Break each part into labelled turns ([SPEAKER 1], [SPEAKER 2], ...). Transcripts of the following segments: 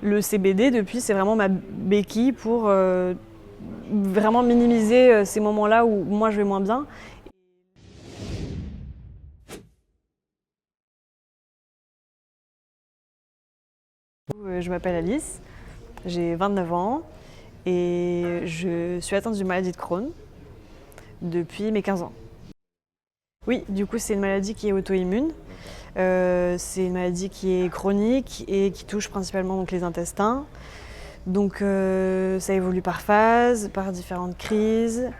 [SPEAKER 1] Le CBD, depuis, c'est vraiment ma béquille pour vraiment minimiser ces moments-là où moi je vais moins bien. Je m'appelle Alice, j'ai 29 ans et je suis atteinte d'une maladie de Crohn depuis mes 15 ans. Oui, du coup c'est une maladie qui est auto-immune. C'est une maladie qui est chronique et qui touche principalement donc, les intestins. Donc ça évolue par phase, par différentes crises.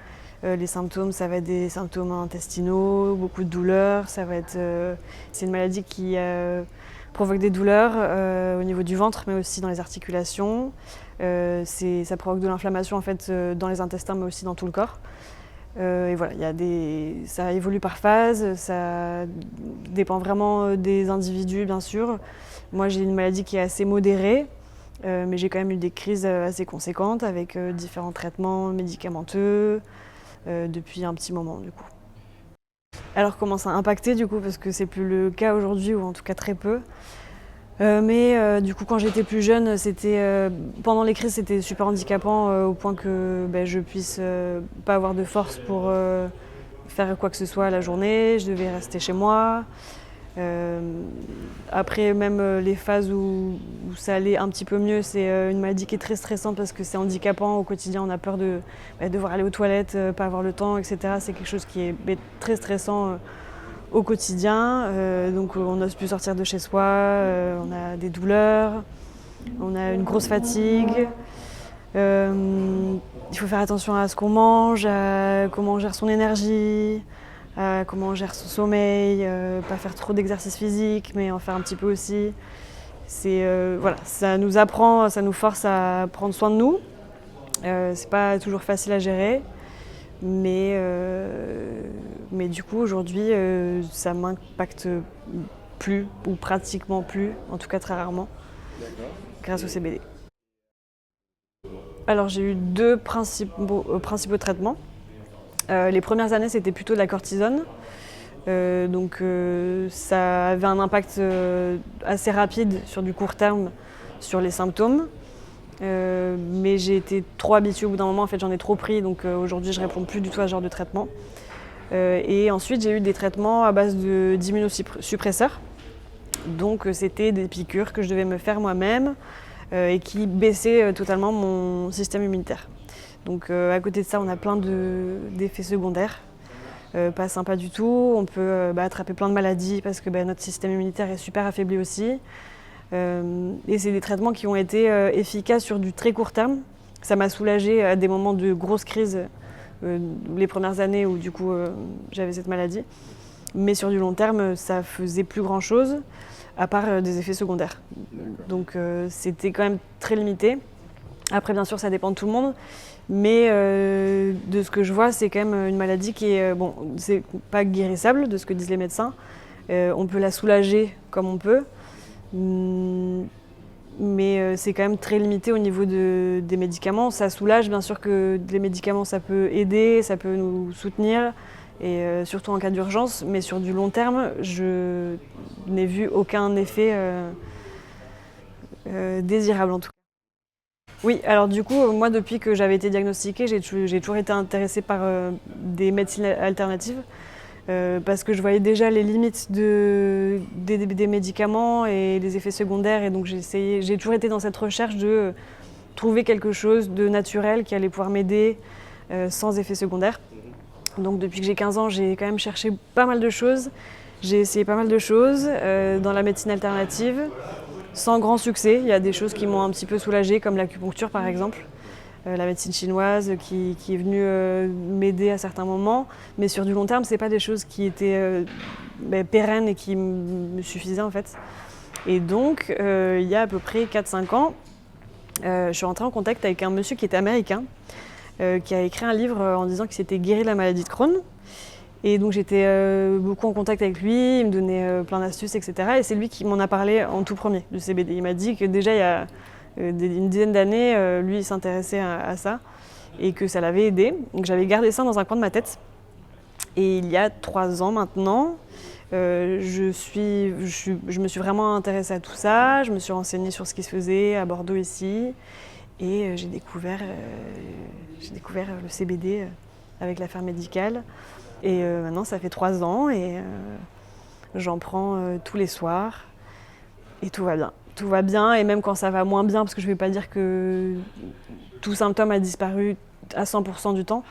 [SPEAKER 1] Les symptômes, ça va être des symptômes intestinaux, beaucoup de douleurs. C'est une maladie qui provoque des douleurs au niveau du ventre, mais aussi dans les articulations. Ça provoque de l'inflammation en fait, dans les intestins, mais aussi dans tout le corps. Et voilà, ça évolue par phase, ça dépend vraiment des individus, bien sûr. Moi, j'ai une maladie qui est assez modérée, mais j'ai quand même eu des crises assez conséquentes avec différents traitements médicamenteux depuis un petit moment, du coup. Alors, comment ça a impacté, du coup, parce que c'est plus le cas aujourd'hui, ou en tout cas très peu. Mais du coup, quand j'étais plus jeune, pendant les crises, c'était super handicapant au point que je puisse pas avoir de force pour faire quoi que ce soit la journée. Je devais rester chez moi. Après, même les phases où ça allait un petit peu mieux, c'est une maladie qui est très stressante parce que c'est handicapant. Au quotidien, on a peur de devoir aller aux toilettes, pas avoir le temps, etc. C'est quelque chose qui est très stressant au quotidien, donc on n'ose plus sortir de chez soi, on a des douleurs, on a une grosse fatigue. Il faut faire attention à ce qu'on mange, à comment on gère son énergie, à comment on gère son sommeil, pas faire trop d'exercice physique, mais en faire un petit peu aussi. Voilà, ça nous force à prendre soin de nous. C'est pas toujours facile à gérer. Mais du coup, aujourd'hui, ça m'impacte plus, ou pratiquement plus, en tout cas très rarement, grâce au CBD. Alors j'ai eu deux principaux traitements. Les premières années, c'était plutôt de la cortisone. Donc ça avait un impact assez rapide sur du court terme sur les symptômes. Mais j'ai été trop habituée au bout d'un moment, en fait j'en ai trop pris, donc aujourd'hui je réponds plus du tout à ce genre de traitement. Et ensuite j'ai eu des traitements à base d'immunosuppresseurs, donc c'était des piqûres que je devais me faire moi-même et qui baissaient totalement mon système immunitaire. Donc à côté de ça on a plein d'effets secondaires, pas sympa du tout, on peut attraper plein de maladies parce que notre système immunitaire est super affaibli aussi. Et c'est des traitements qui ont été efficaces sur du très court terme. Ça m'a soulagée à des moments de grosse crise, les premières années où du coup j'avais cette maladie. Mais sur du long terme, ça faisait plus grand chose, à part des effets secondaires. Donc c'était quand même très limité. Après bien sûr ça dépend de tout le monde, mais de ce que je vois c'est quand même une maladie qui est, c'est pas guérissable de ce que disent les médecins. On peut la soulager comme on peut. Mais c'est quand même très limité au niveau des médicaments. Ça soulage, bien sûr que les médicaments ça peut aider, ça peut nous soutenir, et surtout en cas d'urgence, mais sur du long terme, je n'ai vu aucun effet désirable en tout cas. Oui, alors du coup, moi depuis que j'avais été diagnostiquée, j'ai toujours été intéressée par des médecines alternatives. Parce que je voyais déjà les limites des médicaments et les effets secondaires, et donc j'ai toujours été dans cette recherche de trouver quelque chose de naturel qui allait pouvoir m'aider sans effets secondaires. Donc depuis que j'ai 15 ans, j'ai quand même cherché pas mal de choses. J'ai essayé pas mal de choses dans la médecine alternative, sans grand succès. Il y a des choses qui m'ont un petit peu soulagée, comme l'acupuncture par exemple. La médecine chinoise qui est venue m'aider à certains moments, mais sur du long terme, c'est pas des choses qui étaient pérennes et qui me suffisaient en fait. Et donc, il y a à peu près 4-5 ans, je suis rentrée en contact avec un monsieur qui était américain, qui a écrit un livre en disant qu'il s'était guéri de la maladie de Crohn. Et donc j'étais beaucoup en contact avec lui, il me donnait plein d'astuces, etc. Et c'est lui qui m'en a parlé en tout premier du CBD. Il m'a dit que déjà il y a une dizaine d'années, lui il s'intéressait à ça et que ça l'avait aidé. Donc j'avais gardé ça dans un coin de ma tête. Et il y a 3 ans maintenant, Je me suis vraiment intéressée à tout ça, je me suis renseignée sur ce qui se faisait à Bordeaux ici, et j'ai découvert le CBD avec l'affaire médicale. Et maintenant ça fait 3 ans et j'en prends tous les soirs et tout va bien. Tout va bien, et même quand ça va moins bien, parce que je ne vais pas dire que tout symptôme a disparu à 100% du temps.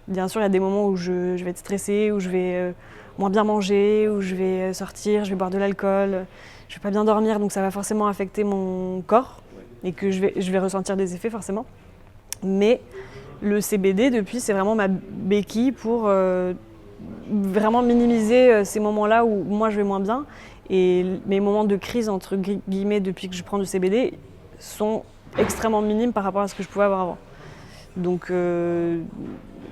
[SPEAKER 1] Bien sûr, il y a des moments où je vais être stressée, où je vais moins bien manger, où je vais sortir, je vais boire de l'alcool, je vais pas bien dormir, donc ça va forcément affecter mon corps et que je vais ressentir des effets forcément. Mais le CBD, depuis, c'est vraiment ma béquille pour vraiment minimiser ces moments-là où moi je vais moins bien. Et mes moments de crise, entre guillemets, depuis que je prends du CBD, sont extrêmement minimes par rapport à ce que je pouvais avoir avant. Donc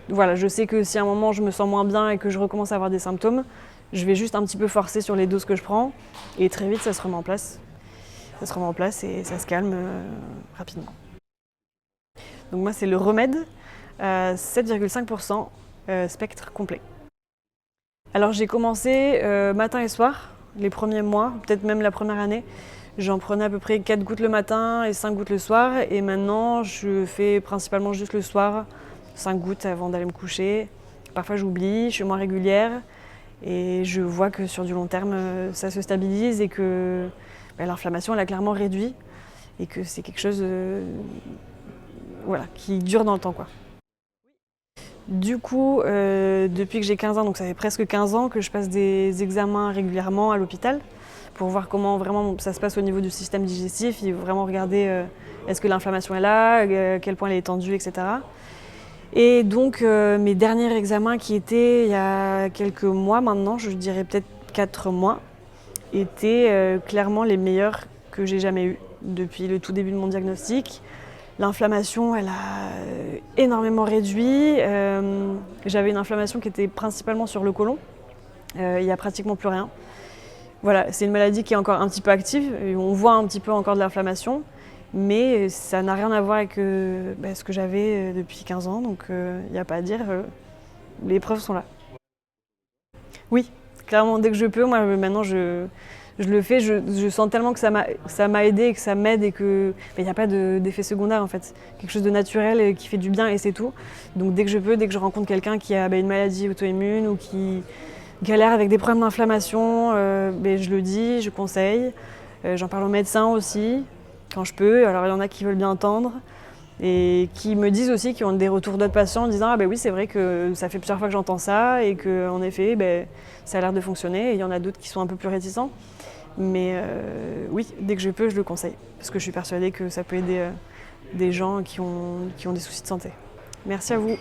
[SPEAKER 1] voilà, je sais que si à un moment je me sens moins bien et que je recommence à avoir des symptômes, je vais juste un petit peu forcer sur les doses que je prends et très vite ça se remet en place. Ça se remet en place et ça se calme rapidement. Donc moi c'est le remède, 7,5% spectre complet. Alors j'ai commencé matin et soir, les premiers mois, peut-être même la première année. J'en prenais à peu près 4 gouttes le matin et 5 gouttes le soir. Et maintenant, je fais principalement juste le soir, 5 gouttes avant d'aller me coucher. Parfois j'oublie, je suis moins régulière. Et je vois que sur du long terme, ça se stabilise et que l'inflammation, elle a clairement réduit. Et que c'est quelque chose qui dure dans le temps, quoi. Du coup, depuis que j'ai 15 ans, donc ça fait presque 15 ans que je passe des examens régulièrement à l'hôpital pour voir comment vraiment ça se passe au niveau du système digestif. Il faut vraiment regarder est-ce que l'inflammation est là, à quel point elle est étendue, etc. Et donc mes derniers examens qui étaient il y a quelques mois maintenant, je dirais peut-être 4 mois, étaient clairement les meilleurs que j'ai jamais eus depuis le tout début de mon diagnostic. L'inflammation, elle a énormément réduit. J'avais une inflammation qui était principalement sur le côlon. Il n'y a pratiquement plus rien. Voilà, c'est une maladie qui est encore un petit peu active. On voit un petit peu encore de l'inflammation, mais ça n'a rien à voir avec ce que j'avais depuis 15 ans. Donc il n'y a pas à dire, les preuves sont là. Oui, clairement, dès que je peux, moi maintenant je le fais, je sens tellement que ça m'a aidé et que ça m'aide et que il n'y a pas d'effet secondaire en fait. Quelque chose de naturel et qui fait du bien et c'est tout. Donc dès que je peux, dès que je rencontre quelqu'un qui a une maladie auto-immune ou qui galère avec des problèmes d'inflammation, je le dis, je conseille. J'en parle aux médecins aussi, quand je peux. Alors il y en a qui veulent bien entendre et qui me disent aussi, qui ont des retours d'autres patients en disant oui, c'est vrai que ça fait plusieurs fois que j'entends ça et qu'en effet ça a l'air de fonctionner. Et il y en a d'autres qui sont un peu plus réticents. Mais oui, dès que je peux, je le conseille. Parce que je suis persuadée que ça peut aider des gens qui ont des soucis de santé. Merci à vous.